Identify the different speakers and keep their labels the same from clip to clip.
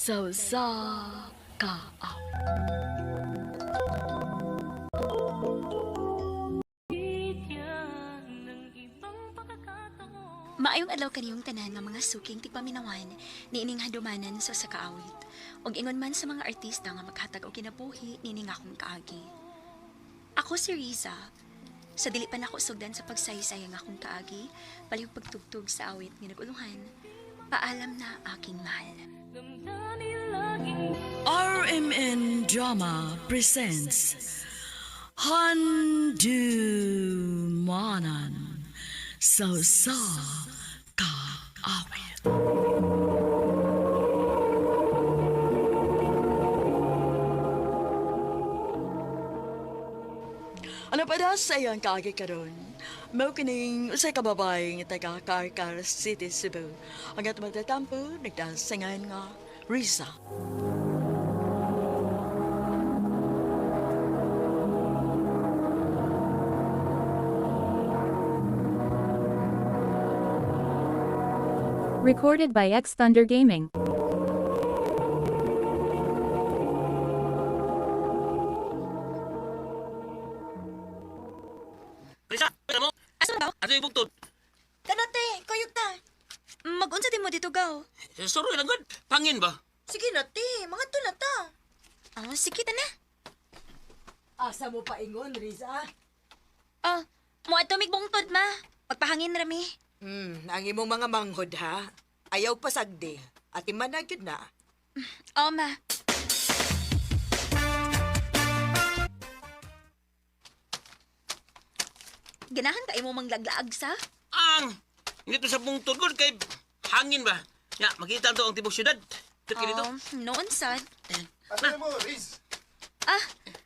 Speaker 1: Sausa ka.
Speaker 2: Maayong adlaw kaniyong tanan nga mga suking tigpaminawan niining hadumanan sa kaawit. Og ingon man sa mga artista nga maghatag og kinabuhi niining akong kaagi. Ako si Riza. Sa dili pa nako sugdan sa pagsaysay ang akong kaagi, palihog pagtugtog sa awit nga naguluhan. Paalam na aking mahal.
Speaker 1: RMN Drama presents Handumanan Sausa ka awit. Ano pa da sa iyang kaagi karon? Mao kining usay ka babae nga taga Carcar City, Cebu. Ang atong magtatampo nagdasangan nga Riza.
Speaker 3: Recorded by X Thunder Gaming.
Speaker 4: Risa, pera mo?
Speaker 2: Asa daw?
Speaker 4: Ato yung bugtod.
Speaker 5: Kanate, kayog ta.
Speaker 2: Mag-unsa din mo dito gaw?
Speaker 4: Suro lang good. Pangin ba?
Speaker 5: Sige na, te. Mga to na ta.
Speaker 2: Sige ta na.
Speaker 5: Asa mo pa ingon, Riza?
Speaker 2: Mo ato migbungtod ma. Pagpahangin rami.
Speaker 5: Ang imong mga manghod, ha? Ayaw pa sagdi. At imanag yun na.
Speaker 2: Ma. Ganahan ka imo manglaglaag sa?
Speaker 4: Hindi to sa bungtod good kay hangin ba? Ya, makita to ang tibok syudad. Kat dito.
Speaker 2: Noon sad.
Speaker 6: Ano mo, Riz?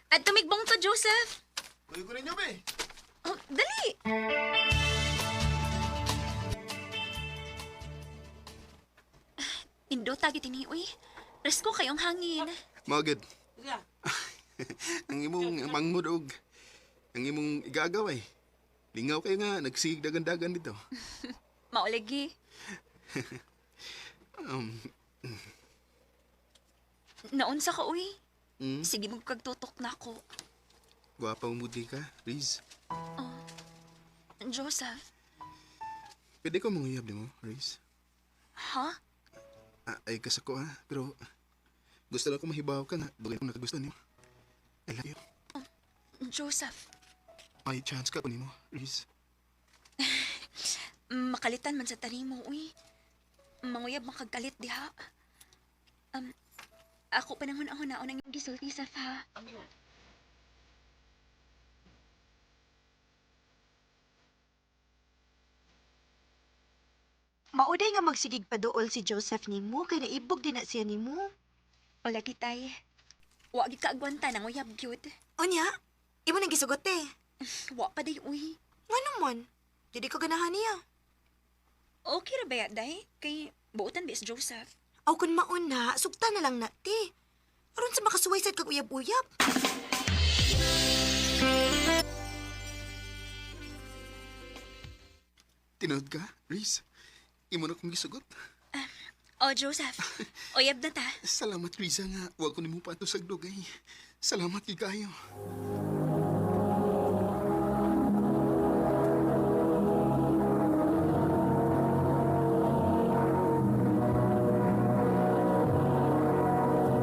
Speaker 2: At tumigbong to, Joseph.
Speaker 6: Tuloy ko ninyo, be.
Speaker 2: Dali. Indo tagi tini, uy. Resko kayong hangin.
Speaker 6: Magad. Ang imong mangmudog. Ang imong igagaway. Lingaw kayo nga, nagsig dagan-dagan dito.
Speaker 2: Maulagi. Naunsa ka, uy. Sige mo kagtutok na ako.
Speaker 6: Gwapa umudi ka, Riz.
Speaker 2: Joseph.
Speaker 6: Pwede ko manguyab di mo, Riz.
Speaker 2: Ha?
Speaker 6: Ay kasako ha, pero gusto lang ko mahibaw ka na bagay kung nakagusto niyo. I love you.
Speaker 2: Joseph.
Speaker 6: May chance ka ko nimo, Riz.
Speaker 2: Makalitan man sa tani mo, uy. Manguyab makagkalit diha. Ako panahon ako na unang gisulti sa ha.
Speaker 7: Mauday nga magsigig pa dool si Joseph nimo kay naibog din na siya nimo.
Speaker 2: O lagi tay. Wa gid ka agwanta nang uyab gyud.
Speaker 7: Unya, imo nang gisugot eh.
Speaker 2: Wa pa day uy.
Speaker 7: Nga naman, dili ko ganahan niya.
Speaker 2: Okay ra ba ya day? Kay buotan bis Joseph.
Speaker 7: Aw kun mauna, sugta na lang na ti. Aron sa makasuway sad kag uyab-uyab.
Speaker 6: Tinood ka, Riz? Imo na kong gisugot.
Speaker 2: Joseph. Uyab na ta.
Speaker 6: Salamat, Riza, nga huwag ko nimo pa ito sagdugay. Salamat kay kayo.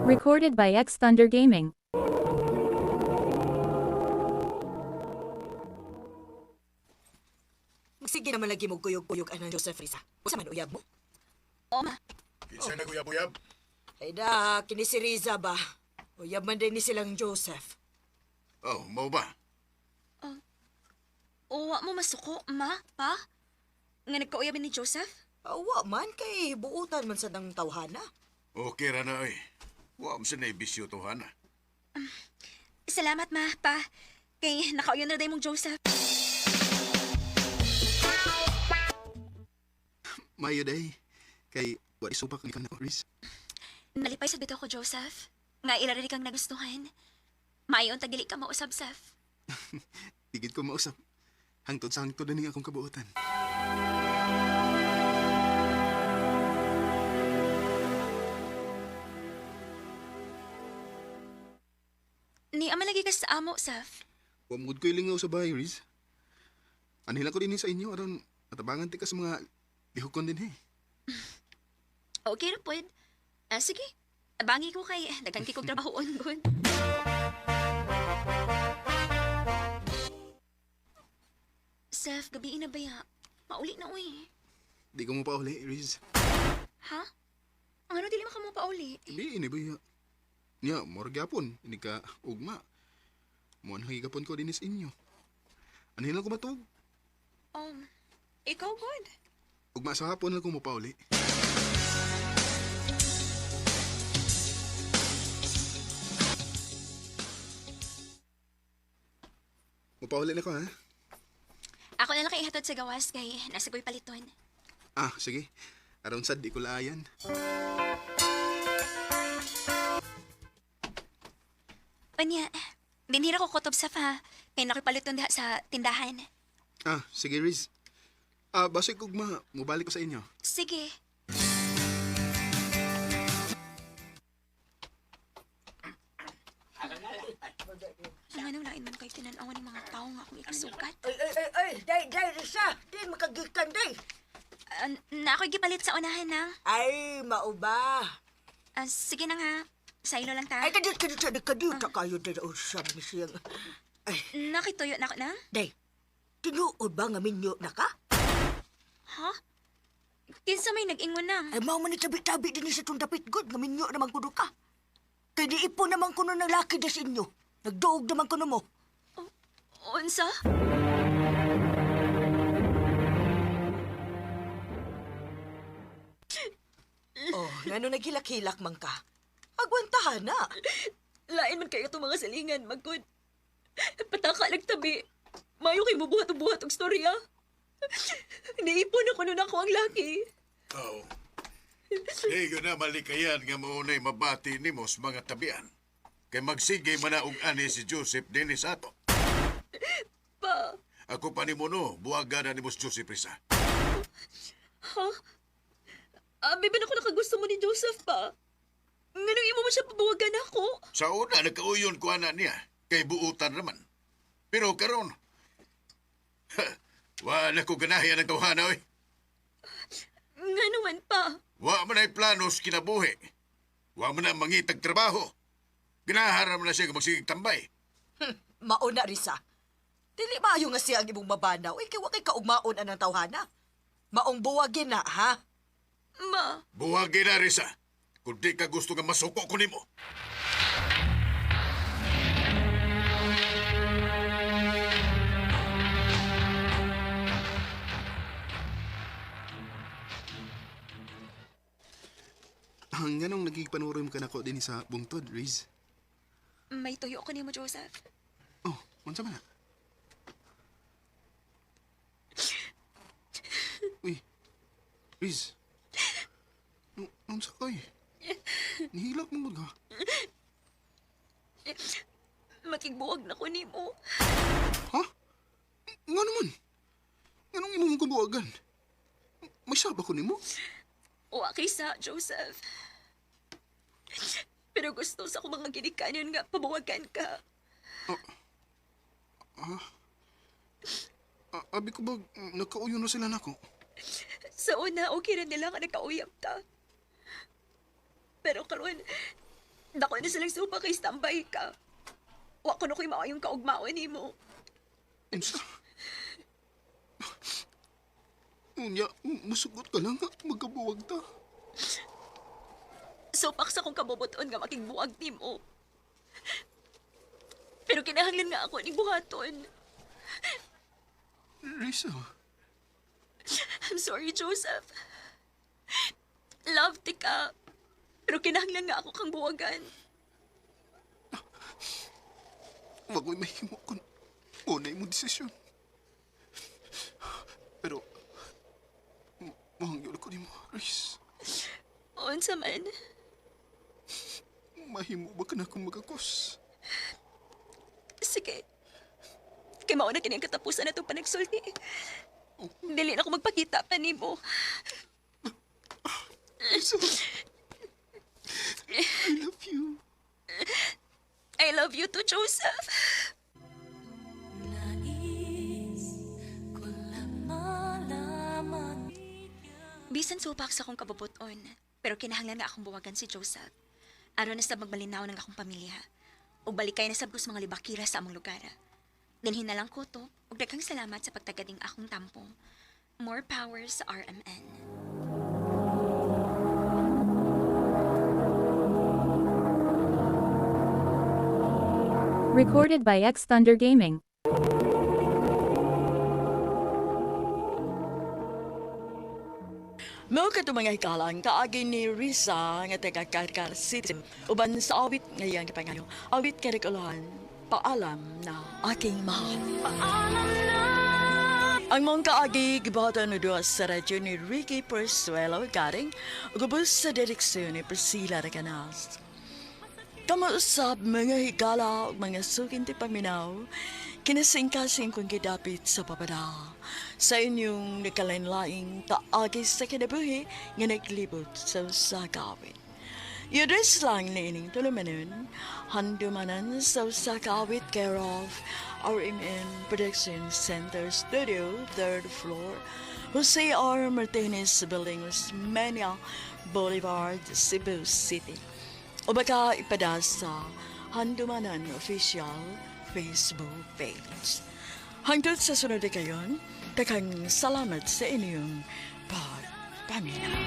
Speaker 3: Recorded by X Thunder Gaming.
Speaker 5: Sige naman lagi mo kuyog-kuyog anang Joseph, Riza. Usa man uyab mo?
Speaker 2: Ma.
Speaker 6: Kinsa naguyab-uyab?
Speaker 5: Ay da, kini si Riza ba? Uyab man din ni silang Joseph.
Speaker 6: Oh, mau ba?
Speaker 2: Wa mo masuko, ma, pa? Nga nagkauyabin ni Joseph?
Speaker 5: Awa man, kay buutan man sa nang tawhana.
Speaker 8: Okay ra na ay. Wa mo sa naibisyo to hana.
Speaker 2: Salamat, ma, pa. Kay nakauyon na day mong Joseph.
Speaker 6: Mayo day. Kay wa isupak ni kana, Riz.
Speaker 2: Nalipay sa bito ko, Joseph. Nga ilari kang nagustuhan. Mayon tagili ka mausab, Seth.
Speaker 6: Tigid ko mausap. Hangtod sa hangtod na ning akong kabuotan.
Speaker 2: Uy, ama lagi ka sa amo, Saf.
Speaker 6: Wamgod ko'y lingaw sa bahay, Riz. Anhilan ko din sa inyo, aron matabangan ti ka sa mga lihukon din,
Speaker 2: Okay na, pwed. Sige. Abangi ko kay dagang kikog trabahoon, good. Saf, gabi na ba ya? Mauli na, uy.
Speaker 6: Di ko mo pa uli, Riz.
Speaker 2: Ha? Ang ano, dili mo pauli?
Speaker 6: Di, ini ba ya? Nya, morag yapon, ini ka ugma. Muan hagigapon ko din sa inyo. Anhilan ko matug.
Speaker 2: Ikaw, good.
Speaker 6: Ugma sa hapon lang ko mo pa uli. Mapauli na ko, ha?
Speaker 2: Ako na lang kay ihatod sa gawas kay nasa ko'y paliton.
Speaker 6: Ah, sige. Aron sad, di ko laayan.
Speaker 2: Panya, dinhira ko kutob sa fa, kay nakipaliton diha sa tindahan.
Speaker 6: Ah, sige, Riz. Ah, basig ugma, mubalik ko sa inyo.
Speaker 2: Sige. Ang ano lain man kay tinanawan ng mga tao nga akong ikasukat.
Speaker 5: Ay, day, Risa. Di makagikan, day.
Speaker 2: Na ako'y gipalit sa unahan nang.
Speaker 5: Ay, mauba.
Speaker 2: Sige na nga. Sa ilo lang ta.
Speaker 5: Ay, kadiyot kayo, day, usap ni siyang. Ay,
Speaker 2: Nakituyo na ako nang?
Speaker 5: day, tinuod ba nga minyo na ka?
Speaker 2: Ha? Kinsa may nag-ingon nang?
Speaker 5: Ay, mao man ni tabi-tabi din sa itong dapit good, nga minyo naman kuno ka. Kaya di ipo naman kuno ng laki das inyo. Nagduog naman kuno mo.
Speaker 2: Unsa?
Speaker 5: Oh, ngano naghilak-hilak man ka? Agwantahan na.
Speaker 1: Lain man kayo itong mga salingan, magkod. Pataka nagtabi. Mayo kay mubuhat-buhat og storya. Niipon ako nun ako ang laki.
Speaker 8: Oo. Di ko na malikayan nga maunay mabati ni mo sa mga tabian. Kay magsige man na og ani si Joseph Dennis ato.
Speaker 1: Pa,
Speaker 8: Ako pa ni mo no, buwaga na ni mo si Joseph Risa.
Speaker 1: abi ba na ako nakagusto mo ni Joseph pa? Nganong imo mo siya pabawagan ako?
Speaker 8: Sa una, nagkauyon ko ana niya, kay buutan naman. Pero karon, wala ko ganahan ang tawhana, oy.
Speaker 1: Nga naman pa.
Speaker 8: Wa man ay planos kinabuhi. Wa man na mangitag trabaho. Ginaharam na siya kung magsigig tambay.
Speaker 5: Mauna, Risa. Dili maayo nga siya ang imong mabanaw. Ay, kaya kay kaugmaon anang tawhana. Maong buwagin na, ha?
Speaker 1: Ma,
Speaker 8: Buwagin na, Risa. Kung di ka gusto nga masuko ko nimo.
Speaker 6: Ang ganong nagigpanurim ka na ko din sa bungtod, Riz.
Speaker 2: May tuyo ko ni mo, Joseph.
Speaker 6: Oh, unsa man na? Uy, Riz. Unsa kay? Nihilak mo ka.
Speaker 1: makigbuwag na ko ni mo.
Speaker 6: Ha? Nga naman. Anong imo mong kabuwagan? May saba ko nimo?
Speaker 1: Wa kay sa, Joseph. Pero gusto sa akong mga ginikanan nga pabawagan ka.
Speaker 6: Abi ko ba, nagkauyo na sila nako?
Speaker 1: Sa una, okay na nila nga nagkauyab ta. Pero karon, dako na silang supa kay standby ka. Wa ko na ko'y maayong kaugmaon ni mo.
Speaker 6: Unsa? Unya, masugot ka lang nga, magkabuwag ta.
Speaker 1: Supak sa kong kabubuton nga makigbuwag ni mo. Pero kinahanglan nga ako ni buhaton.
Speaker 6: Risa,
Speaker 1: I'm sorry, Joseph. Love ti ka. Pero kinahanglan nga ako kang buwagan.
Speaker 6: wag ko'y mahimo kung unay mo desisyon. Pero, mahangyol ko ni mo, Riz.
Speaker 1: Unsa man,
Speaker 6: Mahimo ba ka na akong magakos?
Speaker 1: sige. Kay mao na kini ang katapusan na itong panagsulti. Dili na ako magpakita pa ni mo.
Speaker 6: Risa, I love you.
Speaker 1: I I love you too, Joseph.
Speaker 2: Bisan supak sa akong kabubuton, pero kinahanglan nga akong buwagan si Joseph. Aron na sa magmalinaw ng akong pamilya. O balikay na sab ko sa mga libakira sa among lugar. Dinhin na lang ko to, ug daghang salamat sa pagtagading akong tampo. More power sa RMN.
Speaker 3: Recorded by X Thunder Gaming.
Speaker 9: Mao ka mga hikalang kaagi ni Risa nga taga Karkar City. Uban sa awit ngayang kapangayo. Awit karikulahan. Paalam na aking mahal. Ang mong kaagi gibata no doa sa radyo ni Ricky Persuelo garing gubos sa direksyon ni Priscilla Recanas. Kamausap mga higala ug mga sukin ti paminaw, kinasingkasing kong gidapit sa papada. Sa inyong nakalain-laing taagi sa kinabuhi nga naglibot sa usakawit. Yudres lang na ining tulumanon, handumanan sa usakawit care of RMN Production Center Studio, 3rd floor, Jose R. Martinez Building, Osmeña Boulevard, Cebu City. O baka ipada sa Handumanan Official Facebook page. Hangtod sa sunod na kayon, takang salamat sa inyong pagpaminaw.